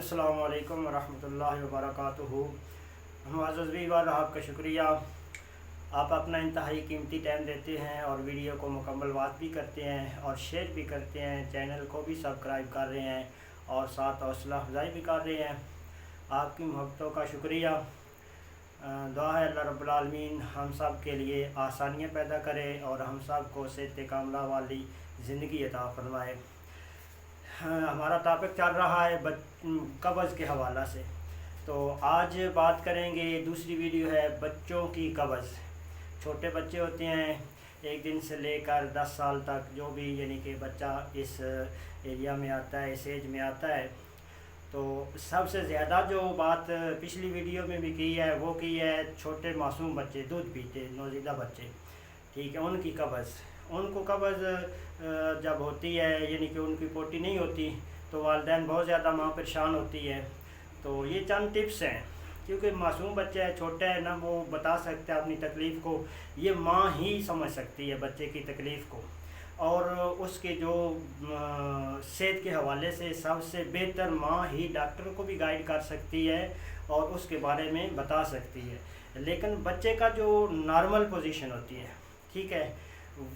अस्सलाम वालेकुम रहमतुल्लाहि व बरकातुहू। मुअज़्ज़ज़ व्यूअर, आपका शुक्रिया। आप अपना इंतहाई कीमती टाइम देते हैं और वीडियो को मुकम्मल वाच भी करते हैं और शेयर भी करते हैं, चैनल को भी सब्सक्राइब कर रहे हैं और साथ हौसला अफजाई भी कर रहे हैं। आपकी मोहब्बतों का शुक्रिया। दुआ है अल्लाह रब्बुल आलमीन हम सब के लिए आसानियाँ पैदा करे और हम सब को सेहत कामला वाली ज़िंदगी अता फरमाए। हमारा टॉपिक चल रहा है कब्ज़ के हवाला से। तो आज बात करेंगे, दूसरी वीडियो है बच्चों की कब्ज़। छोटे बच्चे होते हैं 1 दिन से लेकर 10 साल तक, जो भी यानी कि बच्चा इस एरिया में आता है, इस एज में आता है। तो सबसे ज़्यादा जो बात पिछली वीडियो में भी की है वो की है छोटे मासूम बच्चे, दूध पीते नौज़ीदा बच्चे, ठीक है, उनकी कब्ज़। उनको कब्ज़ जब होती है, यानी कि उनकी पोटी नहीं होती, तो वालिदैन बहुत ज़्यादा माँ परेशान होती है। तो ये चंद टिप्स हैं, क्योंकि मासूम बच्चा है, छोटा है ना, वो बता सकता है अपनी तकलीफ़ को। ये माँ ही समझ सकती है बच्चे की तकलीफ़ को, और उसके जो सेहत के हवाले से सबसे बेहतर माँ ही डॉक्टर को भी गाइड कर सकती है और उसके बारे में बता सकती है। लेकिन बच्चे का जो नॉर्मल पोजीशन होती है, ठीक है,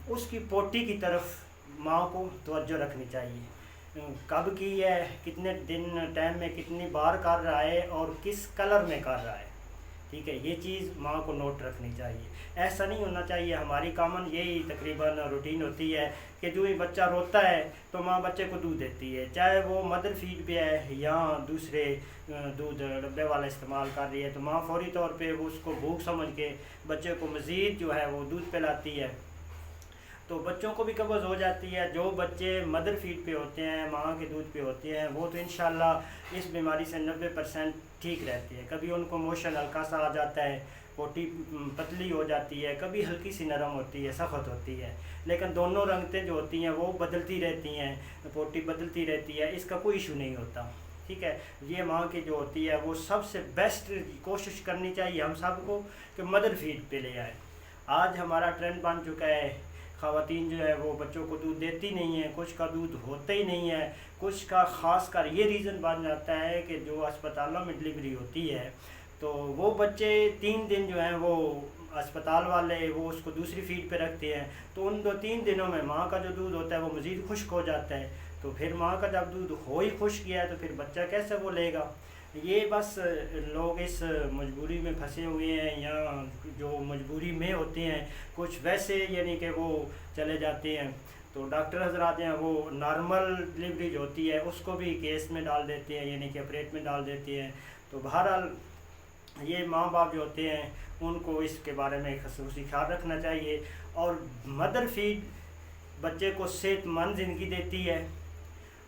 उसकी पोटी की तरफ माँ को तवज्जो रखनी चाहिए। कब की है, कितने दिन टाइम में कितनी बार कर रहा है और किस कलर में कर रहा है, ठीक है, ये चीज़ माँ को नोट रखनी चाहिए। ऐसा नहीं होना चाहिए। हमारी कॉमन यही तकरीबन रूटीन होती है कि जो ही बच्चा रोता है तो माँ बच्चे को दूध देती है, चाहे वो मदर फीड पे है या दूसरे दूध डब्बे वाला इस्तेमाल कर रही है, तो माँ फौरी तौर पे वो उसको भूख समझ के बच्चे को मज़ीद जो है वो दूध पिलाती है। तो बच्चों को भी कब्ज़ हो जाती है। जो बच्चे मदर फीड पे होते हैं, माँ के दूध पे होते हैं, वो तो इंशाल्लाह इस बीमारी से 90% ठीक रहती है। कभी उनको मोशन हल्का सा आ जाता है, पोटी पतली हो जाती है, कभी हल्की सी नरम होती है, सख्त होती है, लेकिन दोनों रंगतें जो होती हैं वो बदलती रहती हैं, पोटी बदलती रहती है, इसका कोई इशू नहीं होता, ठीक है। ये माँ की जो होती है वो सबसे बेस्ट कोशिश करनी चाहिए हम सब को कि मदर फीड पे ले आए। आज हमारा ट्रेंड बन चुका है, ख़वातीन जो है वो बच्चों को दूध देती नहीं है, कुछ का दूध होता ही नहीं है, कुछ का ख़ास कर ये रीज़न बन जाता है कि जो अस्पतालों में डिलीवरी होती है तो वो बच्चे 3 दिन जो हैं वो अस्पताल वाले वो उसको दूसरी फीड पे रखते हैं, तो उन 2-3 दिनों में माँ का जो दूध होता है वो मज़ीद खुश्क हो जाता है। तो फिर माँ का जब दूध हो ही खुश्क गया है तो फिर बच्चा कैसे वो लेगा। ये बस लोग इस मजबूरी में फंसे हुए हैं, या जो मजबूरी में होते हैं कुछ वैसे यानी कि वो चले जाते हैं। तो डॉक्टर हज़रात हैं वो नॉर्मल डिलीवरी जो होती है उसको भी केस में डाल देते हैं, यानी कि ऑपरेट में डाल देते हैं। तो बहरहाल ये माँ बाप जो होते हैं उनको इसके बारे में ख़ुसूसी ख्याल रखना चाहिए। और मदर फीड बच्चे को सेहतमंद ज़िंदगी देती है,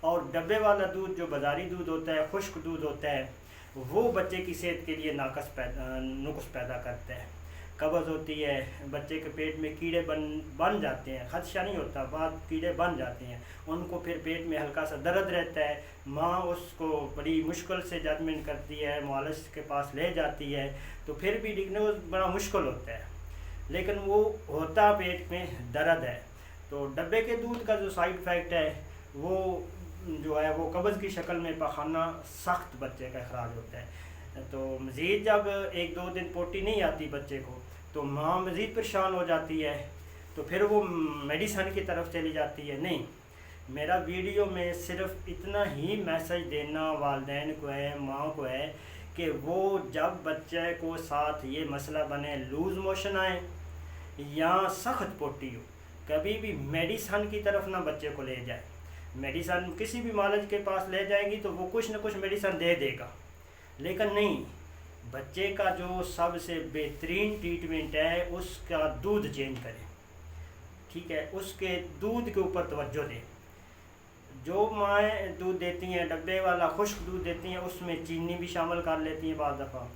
और डब्बे वाला दूध जो बाज़ारी दूध होता है, खुश्क दूध होता है, वो बच्चे की सेहत के लिए नुक्स पैदा करता है। कब्ज़ होती है, बच्चे के पेट में कीड़े बन जाते हैं, खदशा नहीं होता, बाद कीड़े बन जाते हैं, उनको फिर पेट में हल्का सा दर्द रहता है। माँ उसको बड़ी मुश्किल से जजमेंट करती है, मुआलिज के पास ले जाती है, तो फिर भी डिग्नोज बड़ा मुश्किल होता है, लेकिन वो होता पेट में दर्द है। तो डब्बे के दूध का जो साइड इफ़ेक्ट है वो जो है वो कब्ज़ की शक्ल में पखाना सख्त बच्चे का अखराज होता है। तो मज़ीद जब 1-2 दिन पोटी नहीं आती बच्चे को तो माँ मज़ीद परेशान हो जाती है, तो फिर वो मेडिसन की तरफ चली जाती है। नहीं, मेरा वीडियो में सिर्फ इतना ही मैसेज देना वालिदैन को है, माँ को है, कि वो जब बच्चे को साथ ये मसला बने, लूज़ मोशन आए या सख्त पोटी हो, कभी भी मेडिसन की तरफ ना बच्चे को ले जाए। मेडिसन किसी भी मालिज के पास ले जाएंगी तो वो कुछ न कुछ मेडिसन दे देगा, लेकिन नहीं, बच्चे का जो सबसे बेहतरीन ट्रीटमेंट है उसका दूध चेंज करें, ठीक है, उसके दूध के ऊपर तवज्जो दें। जो माएँ दूध देती हैं, डब्बे वाला खुश्क दूध देती हैं, उसमें चीनी भी शामिल कर लेती हैं बाद दफ़ा,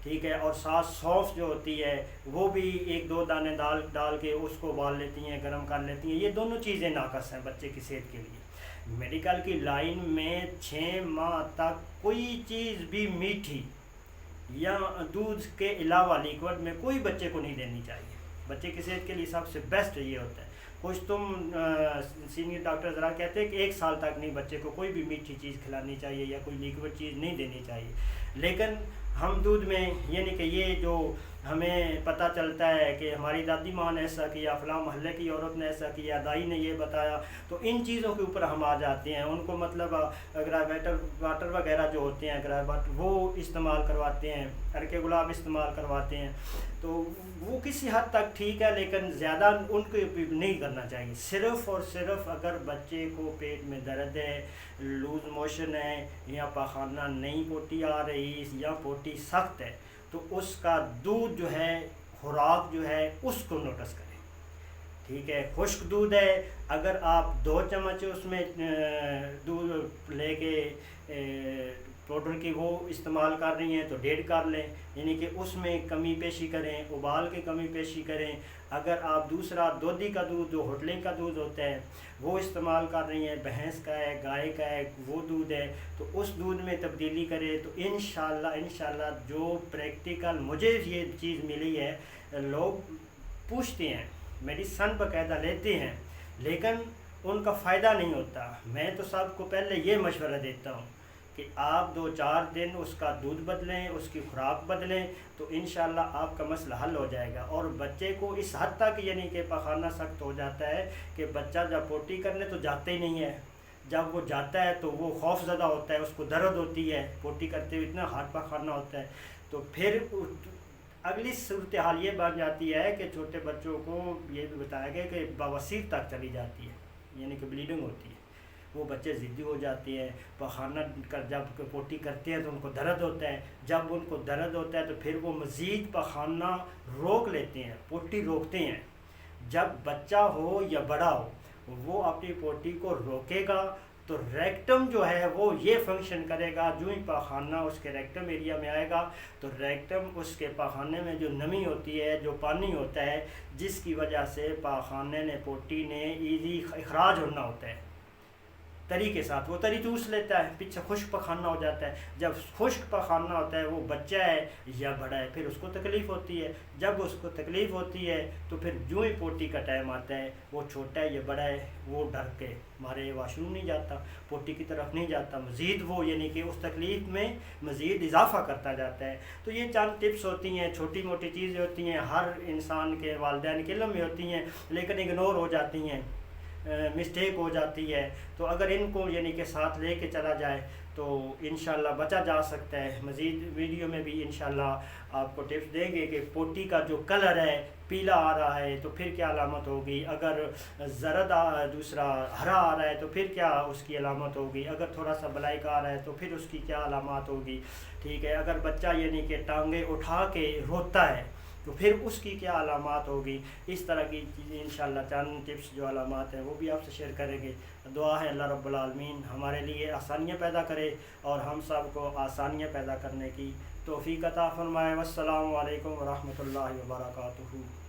ठीक है, और साथ सौंफ जो होती है वो भी 1-2 दाने डाल के उसको उबाल लेती हैं, गर्म कर लेती हैं। ये दोनों चीज़ें नाकस हैं बच्चे की सेहत के लिए। मेडिकल की लाइन में 6 माह तक कोई चीज़ भी मीठी या दूध के अलावा लिक्विड में कोई बच्चे को नहीं देनी चाहिए। बच्चे की सेहत के लिए सबसे बेस्ट ये होता है। خوش تم سینئر ڈاکٹر ذرا کہتے ہیں کہ 1 سال تک نہیں بچے کو کوئی بھی میٹھی چیز کھلانی چاہیے یا کوئی لیکوڈ چیز نہیں دینی چاہیے، لیکن ہم دودھ میں یعنی کہ یہ جو ہمیں پتہ چلتا ہے کہ ہماری دادی ماں نے ایسا کیا، فلاں محلے کی عورت نے ایسا کیا، دائی نے یہ بتایا، تو ان چیزوں کے اوپر ہم آ جاتے ہیں، ان کو مطلب واٹر وغیرہ جو ہوتے ہیں واٹر وہ استعمال کرواتے ہیں، عرق گلاب استعمال کرواتے ہیں، تو وہ کسی حد تک ٹھیک ہے، لیکن زیادہ ان کو نہیں کرنا چاہیے۔ صرف اور صرف اگر بچے کو پیٹ میں درد ہے، لوز موشن ہے، یا پاخانہ نہیں پوٹی آ رہی یا پوٹی سخت ہے، تو اس کا دودھ جو ہے، خوراک جو ہے، اس کو نوٹس کریں، ٹھیک ہے۔ خشک دودھ ہے، اگر آپ 2 چمچ اس میں دودھ لے کے پاؤڈر کی وہ استعمال کر رہی ہیں تو 1.5 کر لیں، یعنی کہ اس میں کمی بیشی کریں، ابال کے کمی بیشی کریں۔ اگر آپ دوسرا دودھی کا دودھ جو ہوٹلنگ کا دودھ ہوتا ہے وہ استعمال کر رہی ہیں، بھینس کا ہے، گائے کا ہے، وہ دودھ ہے، تو اس دودھ میں تبدیلی کرے تو انشاءاللہ جو پریکٹیکل مجھے یہ چیز ملی ہے، لوگ پوچھتے ہیں، میڈیسن باقاعدہ لیتے ہیں، لیکن ان کا فائدہ نہیں ہوتا۔ میں تو سب کو پہلے یہ مشورہ دیتا ہوں کہ آپ 2-4 دن اس کا دودھ بدلیں، اس کی خوراک بدلیں، تو انشاءاللہ آپ کا مسئلہ حل ہو جائے گا۔ اور بچے کو اس حد تک یعنی کہ پاخانہ سخت ہو جاتا ہے کہ بچہ جب پوٹی کرنے تو جاتا ہی نہیں ہے، جب وہ جاتا ہے تو وہ خوف زدہ ہوتا ہے، اس کو درد ہوتی ہے، پوٹی کرتے ہوئے اتنا ہارڈ پاخانہ ہوتا ہے، تو پھر اگلی صورتحال یہ بن جاتی ہے کہ چھوٹے بچوں کو یہ بھی بتایا گیا کہ بواسیر تک چلی جاتی ہے، یعنی کہ بلیڈنگ ہوتی ہے، وہ بچے ضدی ہو جاتے ہیں، پاخانہ جب پوٹی کرتے ہیں تو ان کو درد ہوتا ہے، جب ان کو درد ہوتا ہے تو پھر وہ مزید پاخانہ روک لیتے ہیں، پوٹی روکتے ہیں۔ جب بچہ ہو یا بڑا ہو وہ اپنی پوٹی کو روکے گا تو ریکٹم جو ہے وہ یہ فنکشن کرے گا، جو ہی پاخانہ اس کے ریکٹم ایریا میں آئے گا تو ریکٹم اس کے پاخانے میں جو نمی ہوتی ہے، جو پانی ہوتا ہے، جس کی وجہ سے پاخانے نے پوٹی نے ایزی اخراج ہونا ہوتا ہے تری کے ساتھ، وہ تری چوس لیتا ہے، پیچھے خشک پاخانہ ہو جاتا ہے۔ جب خشک پاخانہ ہوتا ہے وہ بچہ ہے یا بڑا ہے پھر اس کو تکلیف ہوتی ہے، جب اس کو تکلیف ہوتی ہے تو پھر جو ہی پوٹی کا ٹائم آتا ہے، وہ چھوٹا ہے یا بڑا ہے، وہ ڈر کے مارے واش روم نہیں جاتا، پوٹی کی طرف نہیں جاتا، مزید وہ یعنی کہ اس تکلیف میں مزید اضافہ کرتا جاتا ہے۔ تو یہ چند ٹپس ہوتی ہیں، چھوٹی موٹی چیزیں ہوتی ہیں، ہر انسان کے والدین کے علم میں ہوتی ہیں، لیکن اگنور ہو جاتی ہیں، مسٹیک ہو جاتی ہے، تو اگر ان کو یعنی کہ ساتھ لے کے چلا جائے تو انشاءاللہ بچا جا سکتا ہے۔ مزید ویڈیو میں بھی انشاءاللہ آپ کو ٹپس دیں گے کہ پوٹی کا جو کلر ہے پیلا آ رہا ہے تو پھر کیا علامت ہوگی، اگر زرد دوسرا ہرا آ رہا ہے تو پھر کیا اس کی علامت ہوگی، اگر تھوڑا سا بلیک آ رہا ہے تو پھر اس کی کیا علامات ہوگی، ٹھیک ہے، اگر بچہ یعنی کہ ٹانگیں اٹھا کے روتا ہے تو پھر اس کی کیا علامات ہوگی۔ اس طرح کی چیزیں انشاءاللہ چند ٹپس جو علامات ہیں وہ بھی آپ سے شیئر کریں گے۔ دعا ہے اللہ رب العالمین ہمارے لیے آسانیاں پیدا کرے اور ہم سب کو آسانیاں پیدا کرنے کی توفیق عطا فرمائے۔ والسلام علیکم ورحمۃ اللہ وبرکاتہ۔